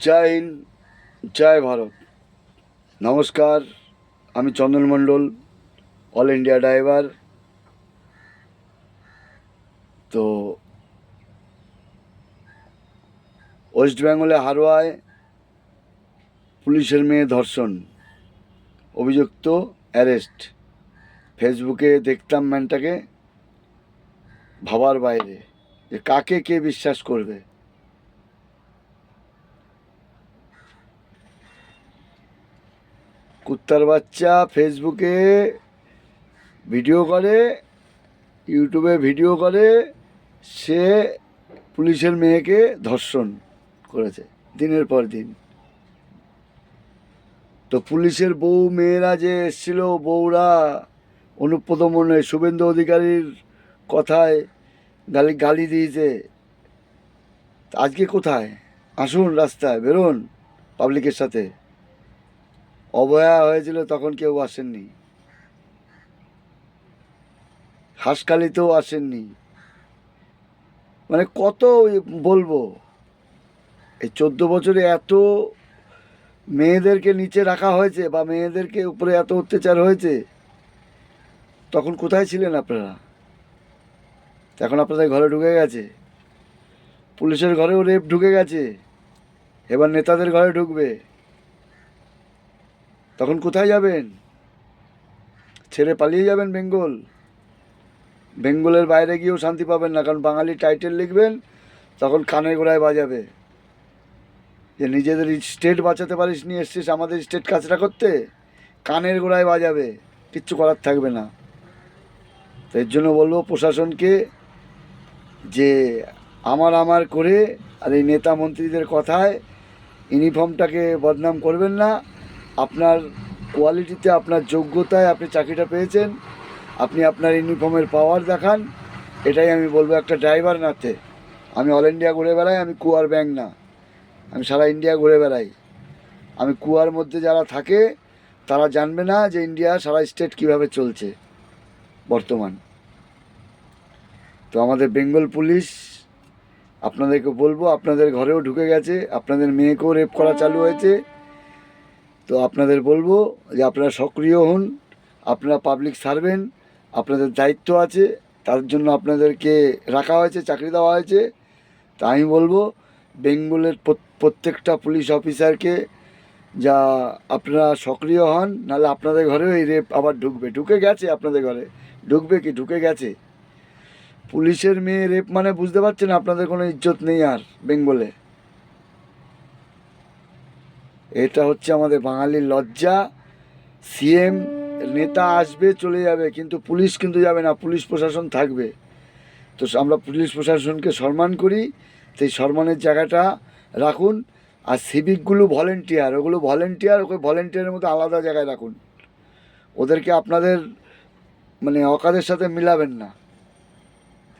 জয় হিন্দ, জয় ভারত। নমস্কার, আমি চন্দন মণ্ডল, all India driver. তো ওয়েস্ট বেঙ্গলে হারোয়ায় পুলিশের মেয়ে ধর্ষণ, অভিযুক্ত অ্যারেস্ট। ফেসবুকে দেখতাম ম্যানটাকে, ভাবার বাইরে যে কাকে কে বিশ্বাস করবে। কুত্তার বাচ্চা ফেসবুকে ভিডিও করে, ইউটিউবে ভিডিও করে, সে পুলিশের মেয়েকে ধর্ষণ করেছে দিনের পর দিন। তো পুলিশের বউ মেয়েরা যে এসেছিল, বউরা অনুব্রত মণ্ডল, শুভেন্দু অধিকারীর কথায় গালি গালি দিয়েছে। আজকে কোথায়? আসুন, রাস্তায় বেরোন, পাবলিকের সাথে। অবহেলা হয়েছিল তখন কেউ আসেননি, হাঁসখালিতেও আসেননি। মানে কত বলবো, এই 14 বছরে এত মেয়েদেরকে নিচে রাখা হয়েছে বা মেয়েদেরকে উপরে এত অত্যাচার হয়েছে, তখন কোথায় ছিলেন আপনারা? এখন আপনাদের ঘরে ঢুকে গেছে, পুলিশের ঘরেও রেপ ঢুকে গেছে, এবার নেতাদের ঘরে ঢুকবে। তখন কোথায় যাবেন? ছেড়ে পালিয়ে যাবেন বেঙ্গল? বেঙ্গলের বাইরে গিয়েও শান্তি পাবেন না, কারণ বাঙালি টাইটেল লিখবেন, তখন কানের গোড়ায় বাজাবে যে নিজেদের স্টেট বাঁচাতে পারিস নি, এসছিস আমাদের স্টেট কাজটা করতে। কানের গোড়ায় বাজাবে, কিচ্ছু করার থাকবে না। তো এর জন্য বলবো প্রশাসনকে যে আমার আমার করে আর এই নেতা মন্ত্রীদের কথায় ইউনিফর্মটাকে বদনাম করবেন না। আপনার কোয়ালিটিতে, আপনার যোগ্যতায় আপনি চাকরিটা পেয়েছেন, আপনি আপনার ইউনিফর্মের পাওয়ার দেখান। এটাই আমি বলবো একটা ড্রাইভার নাতে। আমি অল ইন্ডিয়া ঘুরে বেড়াই, আমি কুয়ার ব্যাং না, আমি সারা ইন্ডিয়া ঘুরে বেড়াই। আমি কুয়ার মধ্যে যারা থাকে তারা জানবে না যে ইন্ডিয়া সারা স্টেট কীভাবে চলছে বর্তমান। তো আমাদের বেঙ্গল পুলিশ, আপনাদেরকে বলবো, আপনাদের ঘরেও ঢুকে গেছে, আপনাদের মেয়েকেও রেপ করা চালু হয়েছে। তো আপনাদের বলবো যে আপনারা সক্রিয় হন, আপনারা পাবলিক সার্ভেন্ট, আপনাদের দায়িত্ব আছে, তার জন্য আপনাদেরকে রাখা হয়েছে, চাকরি দেওয়া হয়েছে। তা আমি বলবো বেঙ্গলের প্রত্যেকটা পুলিশ অফিসারকে যা আপনারা সক্রিয় হন, নাহলে আপনাদের ঘরেও এই রেপ আবার ঢুকবে। ঢুকে গেছে আপনাদের ঘরে, ঢুকবে কি, ঢুকে গেছে। পুলিশের মেয়ে রেপ মানে বুঝতে পারছেন আপনাদের কোনো ইজ্জত নেই আর বেঙ্গলে। এটা হচ্ছে আমাদের বাঙালির লজ্জা। সিএম নেতা আসবে চলে যাবে, কিন্তু পুলিশ কিন্তু যাবে না, পুলিশ প্রশাসন থাকবে। তো আমরা পুলিশ প্রশাসনকে সম্মান করি, সেই সম্মানের জায়গাটা রাখুন। আর সিভিকগুলো ভলেন্টিয়ার, ওগুলো ভলেন্টিয়ার, ওকে ভলেন্টিয়ারের মতো আলাদা জায়গায় রাখুন। ওদেরকে আপনাদের মানে অকাদের সাথে মিলাবেন না।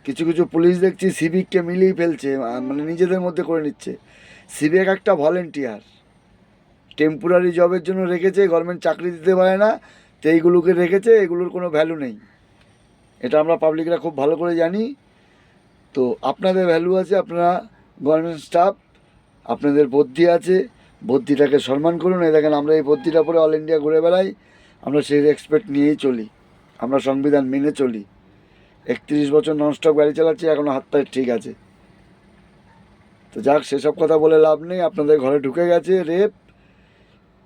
কিছু কিছু পুলিশ দেখছি সিভিককে মিলিয়ে ফেলছে, মানে নিজেদের মধ্যে করে নিচ্ছে। সিভিক একটা ভলেন্টিয়ার, টেম্পোরারি জবের জন্য রেখেছে, গভর্নমেন্ট চাকরি দিতে পারে না, তো এইগুলোকে রেখেছে, এগুলোর কোনো ভ্যালু নেই। এটা আমরা পাবলিকরা খুব ভালো করে জানি। তো আপনাদের ভ্যালু আছে, আপনারা গভর্নমেন্ট স্টাফ, আপনাদের বুদ্ধি আছে, বুদ্ধিটাকে সম্মান করুন। এই দেখেন আমরা এই বুদ্ধিটা পরে অল ইন্ডিয়া ঘুরে বেড়াই, আমরা সেই রেসপেক্ট নিয়েই চলি, আমরা সংবিধান মেনে চলি। 31 বছর ননস্টপ গাড়ি চালাচ্ছি, এখনও হাত পায়ে ঠিক আছে। তো যাক, সেসব কথা বলে লাভ নেই। আপনাদের ঘরে ঢুকে গেছে রেপ,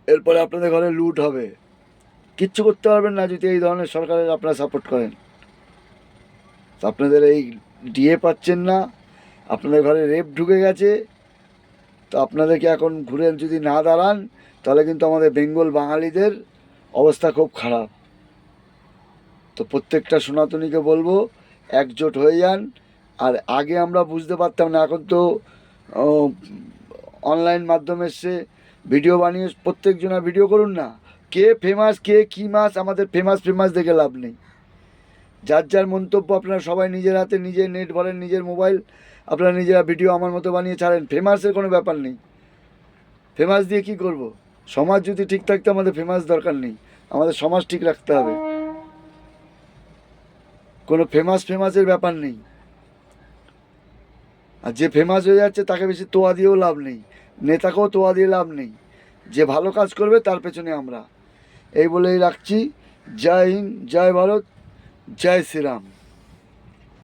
এরপরে আপনাদের ঘরে লুট হবে। কিচ্ছু করতে পারবেন না যদি এই ধরনের সরকারের আপনারা সাপোর্ট করেন। তো আপনাদের এই ডিএ পাচ্ছেন না, আপনাদের ঘরে রেপ ঢুকে গেছে। তো আপনাদেরকে এখন ঘুরে যদি না দাঁড়ান, তাহলে কিন্তু আমাদের বেঙ্গল বাঙালিদের অবস্থা খুব খারাপ। তো প্রত্যেকটা সনাতনীকে বলবো একজোট হয়ে যান। আর আগে আমরা বুঝতে পারতাম না, এখন তো অনলাইন মাধ্যমে এসছে, ভিডিও বানিয়ে প্রত্যেকজনা ভিডিও করুন না। কে ফেমাস, কে কী মাস, আমাদের ফেমাস ফেমাস দেখে লাভ নেই। যার যার মন্তব্য আপনারা সবাই নিজের হাতে, নিজের নেট ভরেন, নিজের মোবাইল, আপনারা নিজেরা ভিডিও আমার মতো বানিয়ে ছাড়েন। ফেমাসের কোনো ব্যাপার নেই। ফেমাস দিয়ে কি করব? সমাজ যদি ঠিক থাকতে আমাদের ফেমাস দরকার নেই, আমাদের সমাজ ঠিক রাখতে হবে। কোনো ফেমাসের ব্যাপার নেই। আর যে ফেমাস হয়ে যাচ্ছে তাকে বেশি তোয়া দিয়েও লাভ নেই। নেতাকেও তোয়া দিয়ে লাভ নেই, যে ভালো কাজ করবে তার পেছনে আমরা। এই বলেই রাখছি। জয় হিন্দ, জয় ভারত, জয় শ্রীরাম।